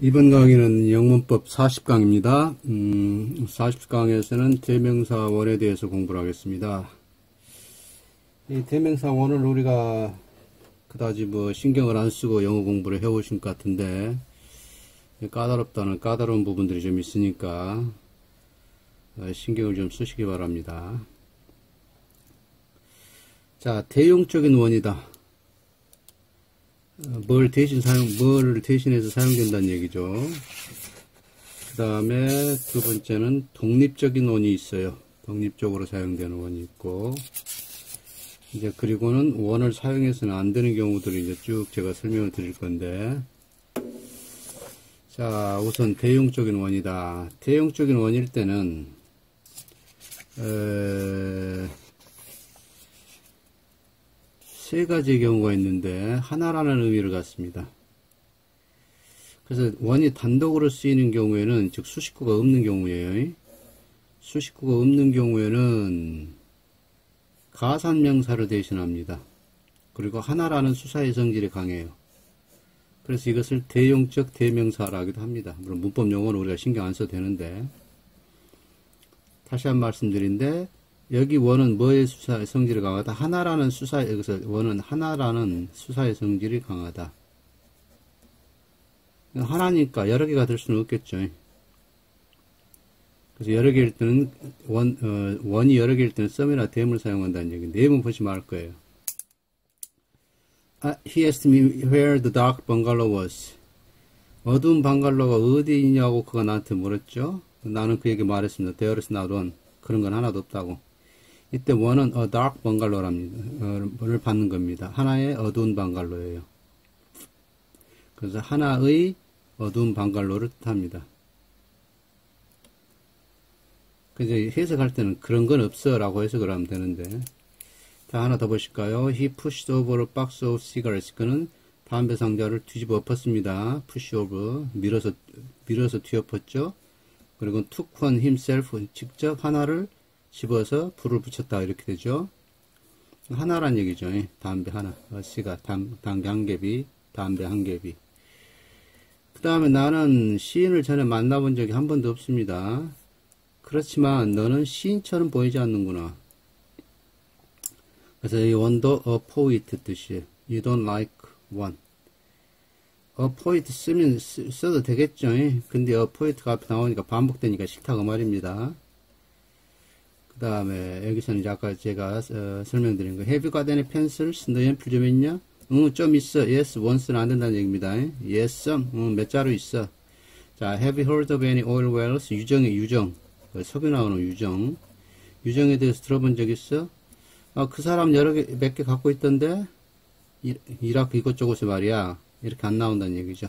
이번 강의는 영문법 40강입니다. 40강에서는 대명사 원에 대해서 공부를 하겠습니다. 이 대명사 원을 우리가 그다지 신경을 안 쓰고 영어 공부를 해오신 것 같은데, 까다롭다는 까다로운 부분들이 좀 있으니까 신경을 좀 쓰시기 바랍니다. 자, 대용적인 원이다. 뭘 대신해서 사용된다는 얘기죠. 그 다음에 두 번째는 독립적인 원이 있어요. 독립적으로 사용되는 원이 있고, 이제 그리고는 원을 사용해서는 안 되는 경우들을 이제 쭉 제가 설명을 드릴 건데, 자, 우선 대용적인 원이다. 대용적인 원일 때는 세 가지의 경우가 있는데 하나라는 의미를 갖습니다. 그래서 원이 단독으로 쓰이는 경우에는, 즉 수식구가 없는 경우에요. 수식구가 없는 경우에는 가산명사를 대신합니다. 그리고 하나라는 수사의 성질이 강해요. 그래서 이것을 대용적 대명사라기도 합니다. 물론 문법 용어는 우리가 신경 안 써도 되는데, 다시 한 말씀드린데, 여기 원은 뭐의 수사의 성질이 강하다? 하나라는 수사의, 여기서 원은 하나라는 수사의 성질이 강하다. 하나니까 여러 개가 될 수는 없겠죠. 그래서 여러 개일 때는, 원이 여러 개일 때는 썸이나 댐을 사용한다는 얘기인데, 내용은 보지 말 거예요. He asked me where the dark bungalow was. 어두운 방갈로가 어디 있냐고 그가 나한테 물었죠. 나는 그에게 말했습니다. There is not one. 그런 건 하나도 없다고. 이때 원은 a dark bungalow랍니다. 를 받는 겁니다. 하나의 어두운 방갈로예요. 그래서 하나의 어두운 방갈로를 뜻합니다. 그래서 해석할 때는 그런 건 없어 라고 해석을 하면 되는데, 자, 하나 더 보실까요? He pushed over a box of cigarettes. 그는 담배 상자를 뒤집어 엎었습니다. push over, 밀어서 뒤엎었죠. 그리고 took one himself, 직접 하나를 집어서 불을 붙였다, 이렇게 되죠. 하나란 얘기죠. 담배 하나, 시가 담배 한 개비, 담배 한 개비. 그 다음에 나는 시인을 전에 만나본 적이 한 번도 없습니다. 그렇지만 너는 시인처럼 보이지 않는구나. 그래서 이 원도 a poet 뜻이에요. You don't like one. a poet 써도 되겠죠. 근데 a poet가 앞에 나오니까 반복되니까 싫다고 말입니다. 그 다음에 여기서는 이제 아까 제가 설명드린 거, Have you got any pencils? 너 연필 좀 있냐? 응, 좀 있어. Yes, once는 안 된다는 얘기입니다. Yes, some. 응, 몇 자루 있어. 자, Have you heard of any oil wells? 유정의 유정. 석유 나오는 유정. 유정에 대해서 들어본 적 있어? 그 사람 몇 개 갖고 있던데? 이라크 이것저것에 말이야. 이렇게 안 나온다는 얘기죠.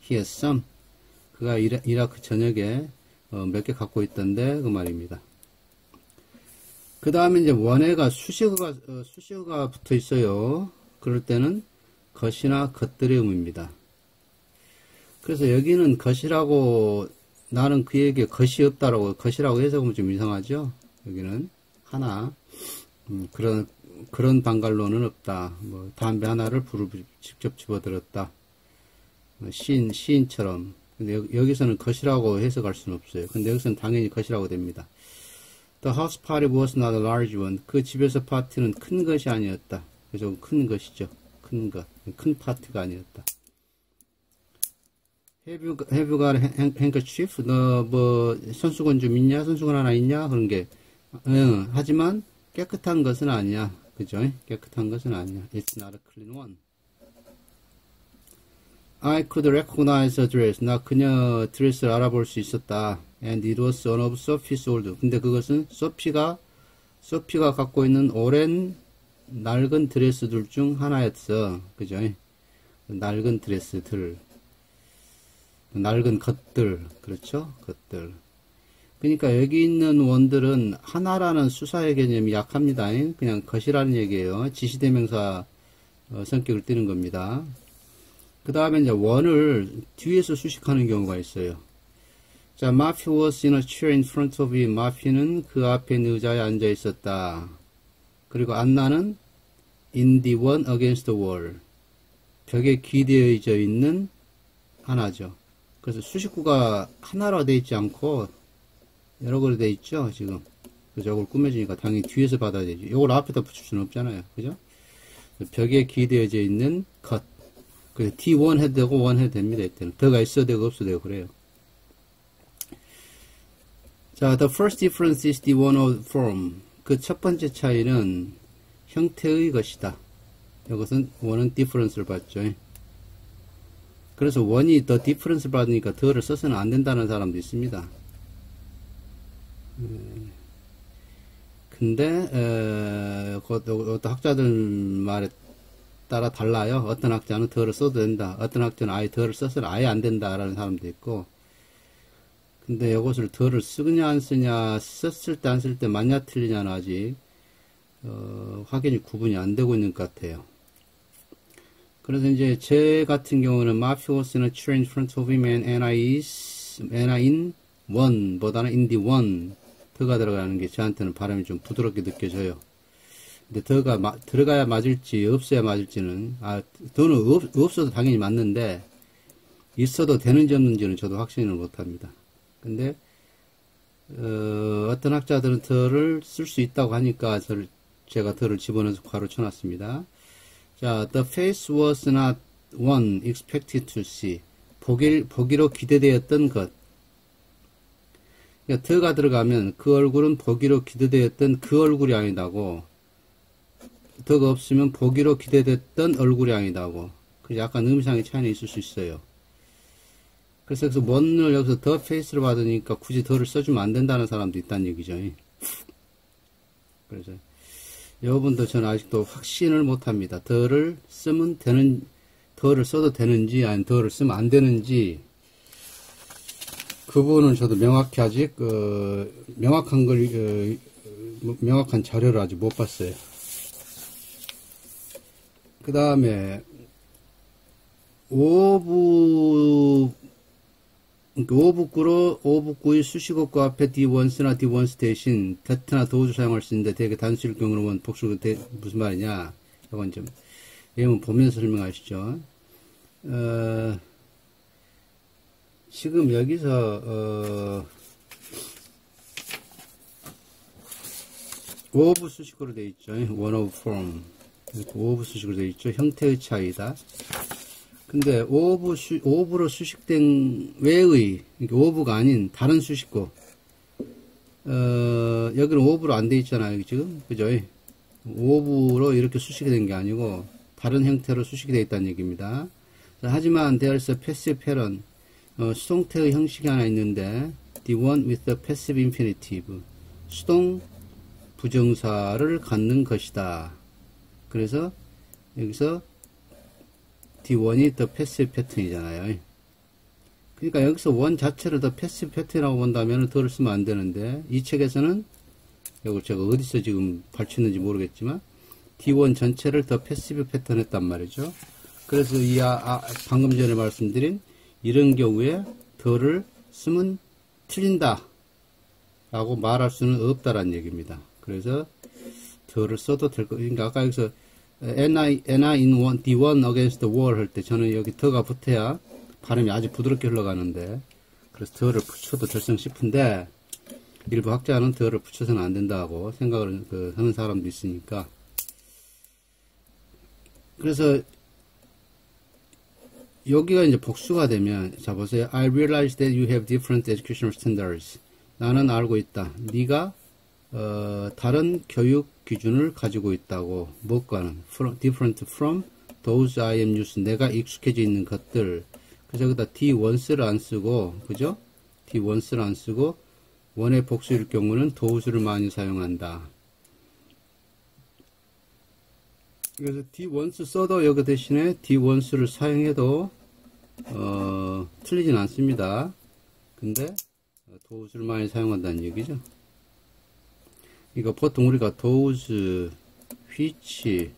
He has some. 그가 이라크 전역에 몇 개 갖고 있던데, 그 말입니다. 그 다음에 이제 원에가 수식어가 붙어 있어요. 그럴 때는 것이나 것들의 의미입니다. 그래서 여기는 것이라고, 나는 그에게 것이 없다라고, 것이라고 해석하면 좀 이상하죠? 여기는 하나, 그런 방갈로는 없다. 담배 하나를 불을 직접 집어들었다. 시인처럼. 근데 여기서는 것이라고 해석할 수는 없어요. 근데 여기서는 당연히 것이라고 됩니다. The house party was not a large one. 그 집에서 파티는 큰 것이 아니었다. 그래서 큰 것이죠. 큰 것. 큰 파티가 아니었다. Have you got a handkerchief? 너 손수건 좀 있냐? 손수건 하나 있냐? 그런 게. 하지만 깨끗한 것은 아니야. 그죠? 깨끗한 것은 아니야. It's not a clean one. I could recognize a dress. 나 그녀 드레스를 알아볼 수 있었다. And it was one of Sophie's old. 근데 그것은 소피가 갖고 있는 오랜 낡은 드레스들 중 하나였어. 그죠? 낡은 드레스들. 낡은 것들. 그렇죠? 것들. 그러니까 여기 있는 원들은 하나라는 수사의 개념이 약합니다. 그냥 것이라는 얘기예요. 지시대명사 성격을 띠는 겁니다. 그 다음에 이제 원을 뒤에서 수식하는 경우가 있어요. 자, Matthew was in a chair in front of him. 마피는 그 앞에 있는 의자에 앉아 있었다. 그리고 안나는 in the one against the wall. 벽에 기대어져 있는 하나죠. 그래서 수식구가 하나로 되어 있지 않고 여러 개로 되어 있죠, 지금. 그래서 이걸 꾸며주니까 당연히 뒤에서 받아야 되죠. 이걸 앞에다 붙일 수는 없잖아요. 그죠? 벽에 기대어져 있는 cut. 그래서 D1 해도 되고 1 해도 됩니다. 이때는. 더가 있어도 되고 없어도 되고 그래요. 자, the first difference is the one of form. 그 첫 번째 차이는 형태의 것이다. 이것은 원은 difference를 받죠. 그래서 원이 더 difference를 받으니까 더를 써서는 안 된다는 사람도 있습니다. 근데 어떤 학자들 말에 따라 달라요. 어떤 학자는 더를 써도 된다. 어떤 학자는 아예 더를 써서는 아예 안 된다라는 사람도 있고. 근데 이것을 더를 쓰느냐 안 쓰냐, 썼을 때 안 쓸 때 맞냐 틀리냐는 아직 확연히 구분이 안 되고 있는 것 같아요. 그래서 이제 제 같은 경우는 Matthew was in a chair in front of him and Anna in one 보다는 in the one 더가 들어가는 게 저한테는 발음이 좀 부드럽게 느껴져요. 근데 더가 들어가야 맞을지 없어야 맞을지는 더는 없어도 당연히 맞는데 있어도 되는지 없는지는 저도 확신을 못합니다. 근데 어떤 학자들은 더를 쓸 수 있다고 하니까 제가 더를 집어넣어서 괄호 쳐놨습니다. 자, the face was not one expected to see. 보기로 기대되었던 것. 그러니까 더가 들어가면 그 얼굴은 보기로 기대되었던 그 얼굴이 아니다고. 더가 없으면 보기로 기대됐던 얼굴이 아니다고. 그래서 약간 음상의 차이는 있을 수 있어요. 그래서 여기서 one을 여기서 the face로 받으니까 굳이 더를 써주면 안 된다는 사람도 있다는 얘기죠. 그래서 여러분도 저는 아직도 확신을 못합니다. 더를 쓰면 더를 써도 되는지 아니면 더를 쓰면 안 되는지 그 부분은 저도 명확히 아직 명확한 자료를 아직 못 봤어요. 그 다음에 오북구의 수식어구 앞에 D1스나 D1스 대신 that나 do's 사용할 수 있는데 되게 단수일 경우는 복수 무슨 말이냐 이건 좀 예문 보면서 설명하시죠. 지금 여기서 of 수식어로 되어 있죠. one of form of 수식어로 되어 있죠. 형태의 차이다. 근데 of로 수식된 외의, 그러니까 of가 아닌 다른 수식구. 여기는 of로 안 돼 있잖아요, 지금. 그죠? of로 이렇게 수식이 된 게 아니고, 다른 형태로 수식이 되어 있다는 얘기입니다. 자, 하지만, there's a passive pattern. 수동태의 형식이 하나 있는데, the one with the passive infinitive. 수동 부정사를 갖는 것이다. 그래서, 여기서, D1이 더 패시브 패턴이잖아요. 그러니까 여기서 원 자체를 더 패시브 패턴이라고 본다면 더를 쓰면 안 되는데 이 책에서는 이걸 제가 어디서 지금 발췌했는지 모르겠지만 D1 전체를 더 패시브 패턴 했단 말이죠. 그래서 방금 전에 말씀드린 이런 경우에 더를 쓰면 틀린다 라고 말할 수는 없다라는 얘기입니다. 그래서 더를 써도 될 거. 그러니까 아까 여기서 Anna in one, D1 against the wall 할 때 저는 여기 더가 붙어야 발음이 아주 부드럽게 흘러가는데 그래서 더를 붙여도 될성 싶은데 일부 학자는 더를 붙여서는 안 된다고 생각을 하는 사람도 있으니까 그래서 여기가 이제 복수가 되면 자 보세요. I realize that you have different educational standards. 나는 알고 있다. 네가 다른 교육 기준을 가지고 있다고. 무엇과는 different from those I am used. 내가 익숙해져 있는 것들. 그래서 여기다 D1스를 안 쓰고, 그죠? D1스를 안 쓰고, 원의 복수일 경우는 those를 많이 사용한다. 그래서 D1스 써도 여기 대신에 D1스를 사용해도, 틀리진 않습니다. 근데, those를 많이 사용한다는 얘기죠. 이거 보통 우리가 those, which,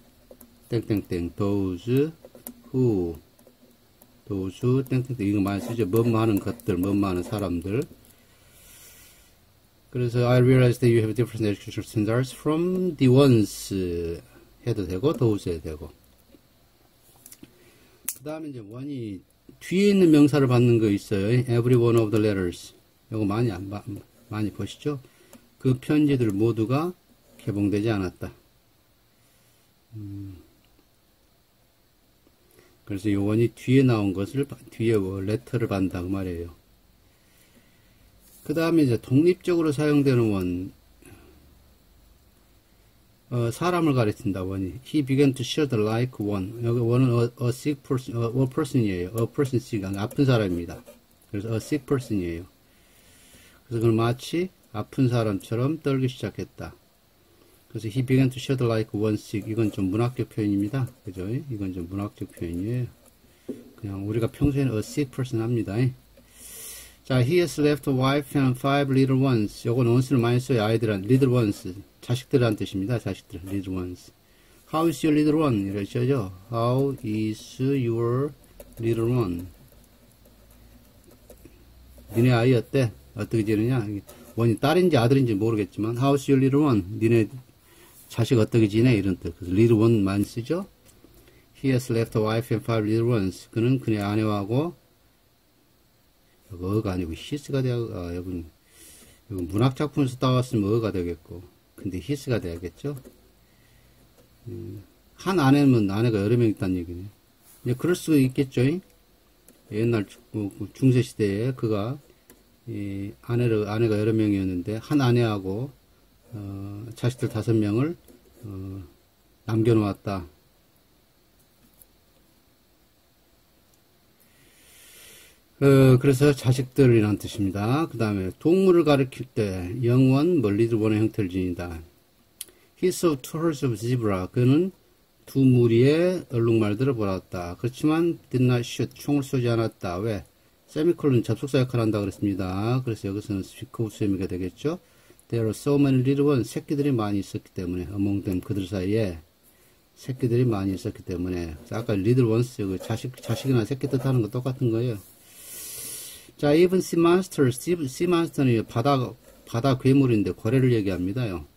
땡땡땡, those, who, those, 땡땡땡, 이거 많이 쓰죠. 뭐뭐 하는 것들, 뭐뭐 하는 사람들. 그래서 I realize that you have different educational standards from the ones 해도 되고, those 해도 되고. 그 다음에 이제 원이 뒤에 있는 명사를 받는 거 있어요. Every one of the letters. 이거 많이 보시죠? 그 편지들 모두가 개봉되지 않았다. 그래서 요 원이 뒤에 나온 것을, 뒤에 letter를 받는다. 그 말이에요. 그 다음에 이제 독립적으로 사용되는 원, 사람을 가리킨다, 원이. He began to shudder like one. 여기 원은 a sick person, a person이에요. a person sick, 아픈 사람입니다. 그래서 a sick person이에요. 그래서 그걸 마치 아픈 사람처럼 떨기 시작했다. 그래서 he began to shudder like one sick. 이건 좀 문학적 표현입니다. 그죠? 이건 좀 문학적 표현이에요. 그냥 우리가 평소에는 a sick person 합니다. 자, he has left a wife and 5 little ones. 요건 once를 많이 써요. 아이들한테. little ones. 자식들이란 뜻입니다. 자식들. little ones. How is your little one? 이러죠. How is your little one? 니네 아이 어때? 어떻게 지내냐? 원이 딸인지 아들인지 모르겠지만 How is your little one? 니네 자식 어떻게 지내? 이런 뜻. 그래서 little one 많이 쓰죠. He has left a wife and 5 little ones. 그는 그의 아내하고 어가 아니고 his가 돼야, 여러분, 문학 작품에서 따왔으면 어가 되겠고, 근데 his가 돼야겠죠? 한 아내면 아내가 여러 명 있다는 얘기네. 이제 그럴 수가 있겠죠? 옛날 중세시대에 그가, 아내가 여러 명이었는데, 한 아내하고, 자식들 5명을, 남겨놓았다. 그래서 자식들이란 뜻입니다. 그 다음에 동물을 가리킬 때 영원 멀리도 원의 형태를 지닌다. He saw 2 herds of zebra. 그는 2 무리의 얼룩말들을 보았다. 그렇지만 did not shoot. 총을 쏘지 않았다. 왜? 세미콜론 접속사 역할을 한다 그랬습니다. 그래서 여기서는 speak of 세미가 되겠죠. There are so many little ones. 새끼들이 많이 있었기 때문에 among them, 그들 사이에 새끼들이 많이 있었기 때문에. 아까 little ones, 자식이나 새끼 뜻하는 거 똑같은 거예요. 자, even sea monsters, sea monster는 바다 괴물인데 고래를 얘기합니다요.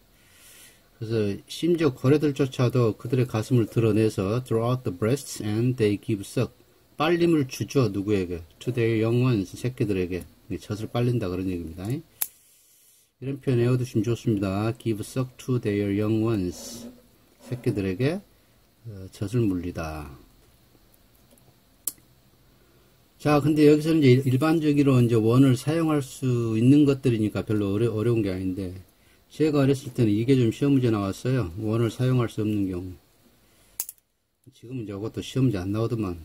그래서 심지어 고래들조차도 그들의 가슴을 드러내서 draw out the breasts and they give suck. 빨림을 주죠. 누구에게? to their young ones, 새끼들에게. 젖을 빨린다 그런 얘기입니다. 이런 표현 외워두시면 좋습니다. give suck to their young ones. 새끼들에게 젖을 물리다. 자, 근데 여기서는 이제 일반적으로 이제 원을 사용할 수 있는 것들이니까 별로 어려운 게 아닌데, 제가 어렸을 때는 이게 좀 시험 문제 나왔어요. 원을 사용할 수 없는 경우. 지금은 이것도 시험 문제 안 나오더만.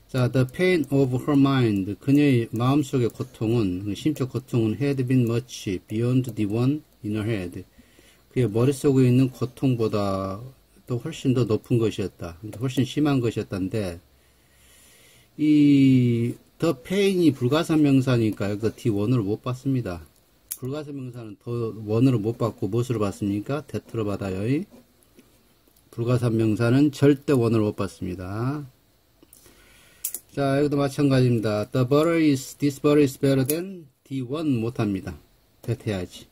자, the pain of her mind. 그녀의 마음속의 고통은, 심적 고통은 had been much beyond the one in her head. 그의 머릿속에 있는 고통보다 또 훨씬 더 높은 것이었다. 훨씬 심한 것이었다는데, 이 the pain이 불가사명사니까 여기서 D1으로 못 받습니다. 불가사명사는 더 원으로 못 받고 무엇으로 받습니까? 대트로 받아요. 불가사명사는 절대 원으로 못 받습니다. 자, 여기도 마찬가지입니다. this butter is better than D1 못합니다. 대트해야지.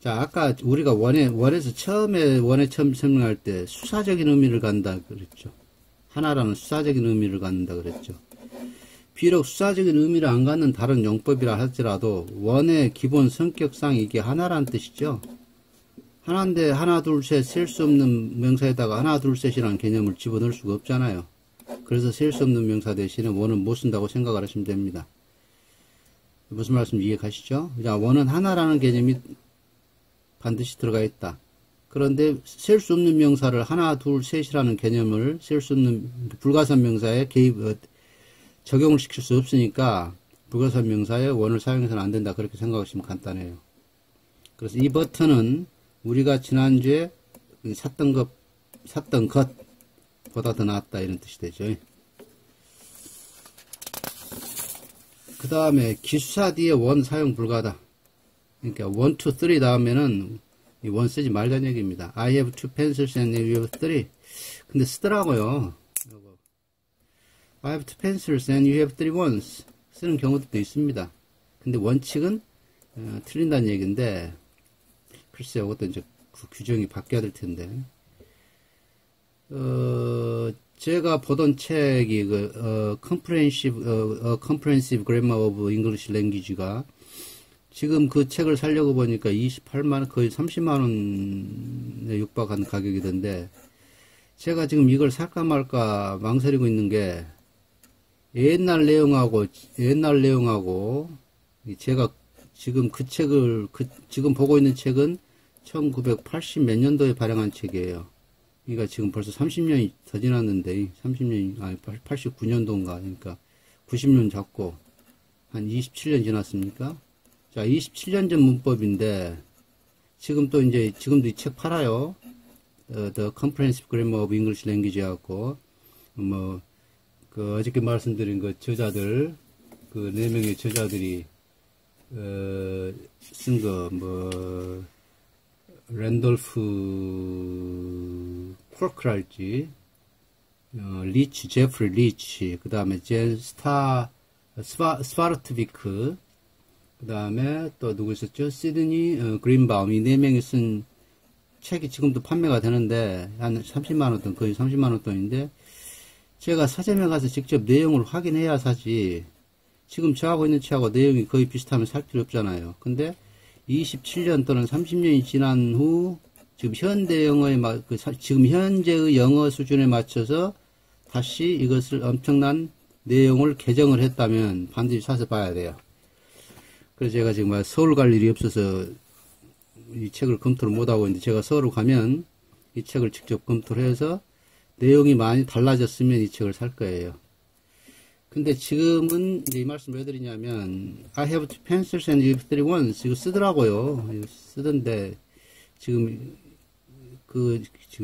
자, 아까 우리가 원에서 처음 설명할 때 수사적인 의미를 갖는다 그랬죠. 하나라는 수사적인 의미를 갖는다 그랬죠. 비록 수사적인 의미를 안 갖는 다른 용법이라 할지라도 원의 기본 성격상 이게 하나라는 뜻이죠. 하나인데 하나 둘 셋 셀 수 없는 명사에다가 하나 둘 셋이라는 개념을 집어넣을 수가 없잖아요. 그래서 셀 수 없는 명사 대신에 원은 못 쓴다고 생각을 하시면 됩니다. 무슨 말씀인지 이해가시죠? 자, 원은 하나라는 개념이 반드시 들어가 있다. 그런데 셀 수 없는 명사를 하나, 둘, 셋이라는 개념을 셀 수 없는 불가산 명사에 적용을 시킬 수 없으니까 불가산 명사에 원을 사용해서는 안 된다. 그렇게 생각하시면 간단해요. 그래서 이 버튼은 우리가 지난주에 샀던 것보다 더 낫다 이런 뜻이 되죠. 그 다음에 기수사 뒤에 원 사용 불가다. 그러니까 1, 2, 3 다음에는 이 원 쓰지 말자는 얘기입니다. I have 2 pencils and you have 3. 근데 쓰더라고요. I have 2 pencils and you have 3 ones. 쓰는 경우도 있습니다. 근데 원칙은 틀린다는 얘기인데, 글쎄요, 이것도 이제 그 규정이 바뀌어야 될 텐데. 제가 보던 책이 Comprehensive Grammar of English Language가 지금 그 책을 사려고 보니까 28만원, 거의 30만원에 육박한 가격이던데, 제가 지금 이걸 살까 말까 망설이고 있는 게, 옛날 내용하고, 제가 지금 그 책을, 지금 보고 있는 책은 1980 몇 년도에 발행한 책이에요. 그러니까 지금 벌써 30년이 더 지났는데, 30년이, 아니, 89년도인가. 그러니까 90년 잡고, 한 27년 지났습니까? 자, 27년 전 문법인데, 지금 또 이제, 지금도 이 책 팔아요. The Comprehensive Grammar of English Language 하고, 어저께 말씀드린 그 저자들, 그 4명의 저자들이, 쓴 거, 랜돌프 쿼크랄지, 리치, 제프리 리치, 그 다음에 스파르트비크, 그 다음에 또 누구 있었죠? 시드니 그린바움. 이 4명이 쓴 책이 지금도 판매가 되는데 한 30만원 돈, 거의 30만원 돈인데, 제가 서점에 가서 직접 내용을 확인해야 사지, 지금 저하고 있는 책하고 내용이 거의 비슷하면 살 필요 없잖아요. 근데 27년 또는 30년이 지난 후 지금 현대 영어에 지금 현재의 영어 수준에 맞춰서 다시 이것을 엄청난 내용을 개정을 했다면 반드시 사서 봐야 돼요. 그래서 제가 지금 서울 갈 일이 없어서 이 책을 검토를 못하고 있는데, 제가 서울 가면 이 책을 직접 검토를 해서 내용이 많이 달라졌으면 이 책을 살 거예요. 근데 지금은 이제 이 말씀 왜 드리냐면, I have two pencils and you have three ones. 이거 쓰더라고요. 이거 쓰던데, 지금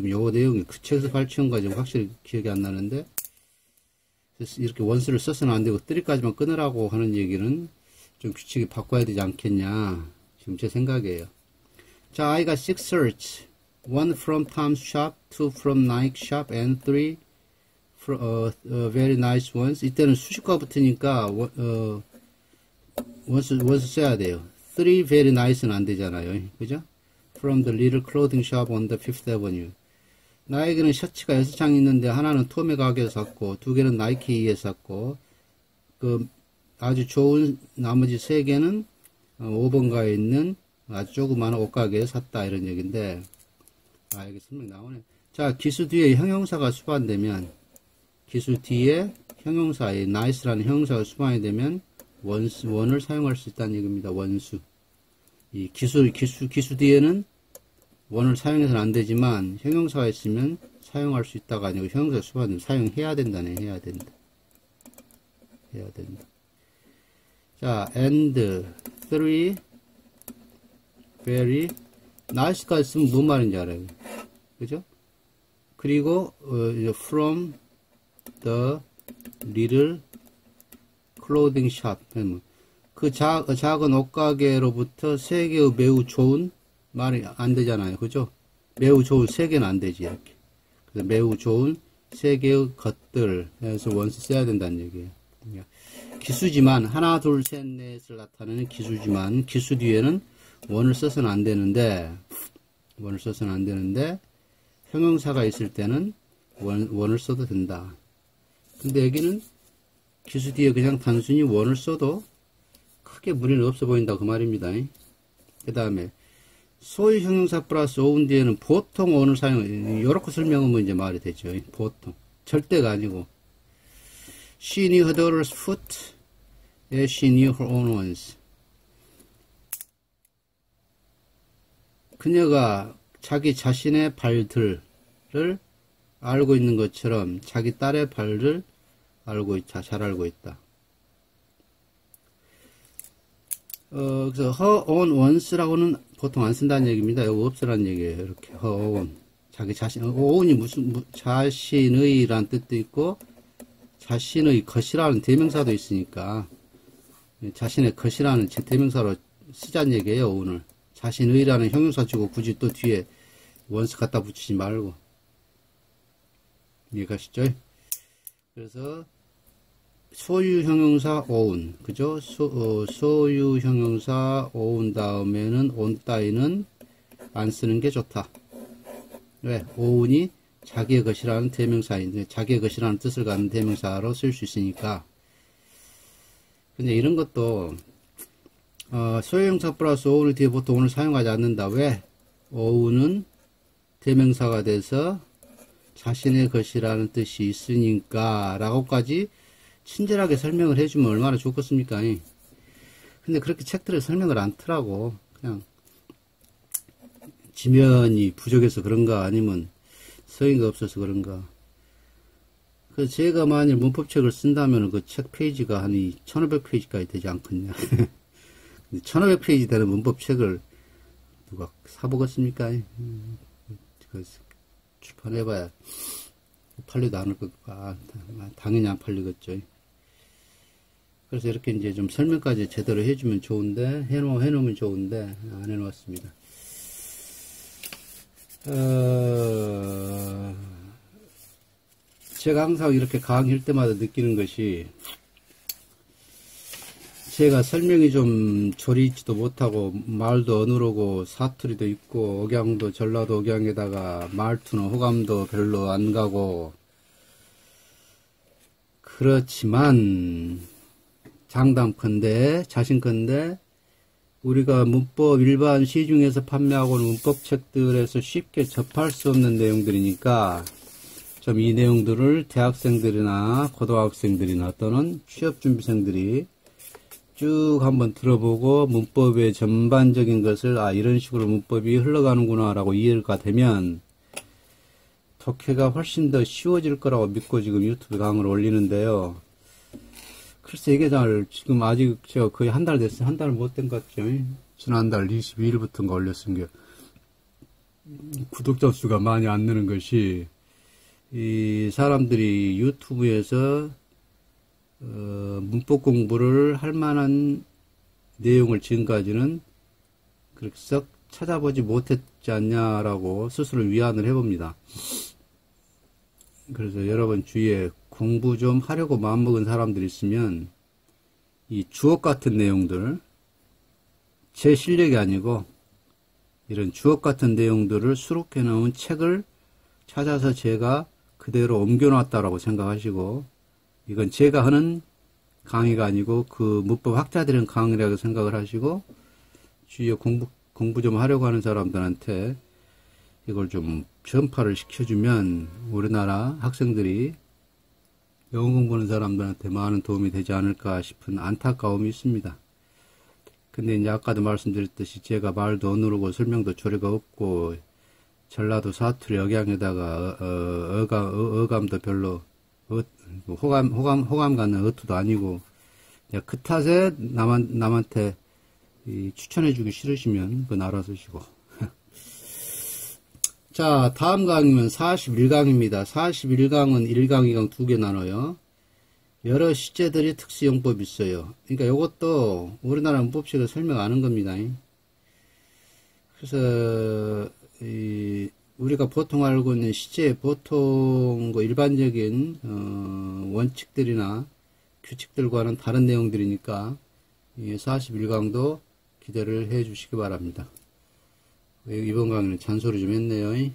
요 내용이 그 책에서 발췌한 거 지금 확실히 기억이 안 나는데, 이렇게 원수를 써서는 안 되고 3까지만 끊으라고 하는 얘기는 좀 규칙이 바꿔야 되지 않겠냐, 지금 제 생각이에요. 자, I got 6 shirts. 1 from Tom's shop, 2 from Nike shop, and 3 very nice ones. 이때는 수식과 붙으니까 원수 써야 돼요. 3 very nice는 안 되잖아요. 그죠? From the little clothing shop on the Fifth Avenue. 나에게는 셔츠가 6장 있는데, 하나는 톰의 가게에서 샀고, 2개는 나이키에서 샀고, 아주 좋은 나머지 3개는 5번가에 있는 아주 조그마한 옷가게에서 샀다, 이런 얘기인데, 여기 설명 나오네. 자, 기수 뒤에 형용사가 수반되면, 기수 뒤에 형용사에 nice라는 형용사가 수반이 되면 원을 사용할 수 있다는 얘기입니다. 원수. 이 기수 뒤에는 원을 사용해서는 안 되지만, 형용사가 있으면 사용할 수 있다가 아니고, 형용사 수반되면 사용해야 된다네. 해야 된다. 자, and 3 very nice까지 쓰면 뭔 말인지 알아요. 그죠? 그리고 from the little clothing shop. 그 작은 옷가게로부터 3개의 매우 좋은, 말이 안 되잖아요. 그죠? 매우 좋은 3개는 안 되지, 이렇게. 그래서 매우 좋은 3개의 것들 해서 원수 써야 된다는 얘기예요. 기수지만, 하나, 둘, 셋, 넷을 나타내는 기수지만, 기수 뒤에는 원을 써서는 안 되는데, 형용사가 있을 때는 원을 써도 된다. 근데 여기는 기수 뒤에 그냥 단순히 원을 써도 크게 무리는 없어 보인다, 그 말입니다. 그 다음에 소유 형용사 플러스 오운 뒤에는 보통 원을 사용해. 요렇게 설명하면 이제 말이 되죠. 보통. 절대가 아니고. She knew her daughter's foot as she knew her own ones. 그녀가 자기 자신의 발들을 알고 있는 것처럼 자기 딸의 발을 잘 알고 있다. 그래서 her own ones라고는 보통 안 쓴다는 얘기입니다. 이거 없으라는 얘기예요. 이렇게 her own. 자기 자신, own이 자신의 라는 뜻도 있고, 자신의 것이라는 대명사도 있으니까, 자신의 것이라는 대명사로 쓰자는 얘기예요, own을. 자신의라는 형용사 주고 굳이 또 뒤에 원수 갖다 붙이지 말고. 이해가시죠? 그래서 소유 형용사 own, 그죠? 소유 형용사 own 다음에는 on 따위는 안 쓰는 게 좋다. 왜? own이 자기의 것이라는 대명사인데 자기의 것이라는 뜻을 갖는 대명사로 쓸 수 있으니까. 근데 이런 것도 소형사 플러스 어우는 뒤에 보통 오늘 사용하지 않는다. 왜? 어우는 대명사가 돼서 자신의 것이라는 뜻이 있으니까 라고까지 친절하게 설명을 해주면 얼마나 좋겠습니까? 근데 그렇게 책들을 설명을 않더라고. 그냥 지면이 부족해서 그런가 아니면 서인가 없어서 그런가. 그래서 제가 만일 문법책을 쓴다면 그 책 페이지가 한 1500페이지까지 되지 않겠냐. 1500페이지 되는 문법책을 누가 사보겠습니까? 출판해봐야 팔리도 않을 것 당연히 안 팔리겠죠. 그래서 이렇게 이제 좀 설명까지 제대로 해주면 좋은데, 해놓으면 좋은데, 안 해놓았습니다. 제가 항상 이렇게 강의할 때마다 느끼는 것이, 제가 설명이 좀 조리 있지도 못하고, 말도 어눌하고, 사투리도 있고, 억양도 전라도 억양에다가, 말투는 호감도 별로 안 가고, 그렇지만, 장담컨대, 자신컨대, 우리가 문법 일반 시중에서 판매하고 있는 문법책들에서 쉽게 접할 수 없는 내용들이니까, 좀 이 내용들을 대학생들이나 고등학생들이나 또는 취업준비생들이 쭉 한번 들어보고 문법의 전반적인 것을 이런 식으로 문법이 흘러가는구나 라고 이해가 되면 독해가 훨씬 더 쉬워질 거라고 믿고 지금 유튜브 강의를 올리는데요. 글쎄 이게 지금 아직 제가 거의 한 달 됐어요. 한 달 못 된 것 같죠. 지난달 22일부터인가 올렸은 게 구독자 수가 많이 안 느는 것이 이 사람들이 유튜브에서 문법 공부를 할 만한 내용을 지금까지는 그렇게 썩 찾아보지 못했지 않냐라고 스스로 위안을 해봅니다. 그래서 여러분 주위에 공부 좀 하려고 마음먹은 사람들이 있으면 이 주옥 같은 내용들, 제 실력이 아니고 이런 주옥 같은 내용들을 수록해 놓은 책을 찾아서 제가 그대로 옮겨놨다라고 생각하시고, 이건 제가 하는 강의가 아니고 그 문법 학자들은 강의라고 생각을 하시고, 주위에 공부 좀 하려고 하는 사람들한테 이걸 좀 전파를 시켜주면 우리나라 학생들이 영어 공부하는 사람들한테 많은 도움이 되지 않을까 싶은 안타까움이 있습니다. 근데 이제 아까도 말씀드렸듯이 제가 말도 어눌하고 설명도 조리가 없고 전라도 사투리 억양에다가 어감도 별로 호감 갖는 어투도 아니고 그 탓에 남한테 추천해주기 싫으시면 그건 알아서시고. 자, 다음 강의는 41강입니다. 41강은 1강, 2강 두 개 나눠요. 여러 시제들이 특수용법이 있어요. 그러니까 이것도 우리나라 문법식을 설명 안 한 겁니다. 그래서 우리가 보통 알고 있는 시제, 보통 일반적인 원칙들이나 규칙들과는 다른 내용들이니까 41강도 기대를 해 주시기 바랍니다. 이번 강의는 잔소리 좀 했네요.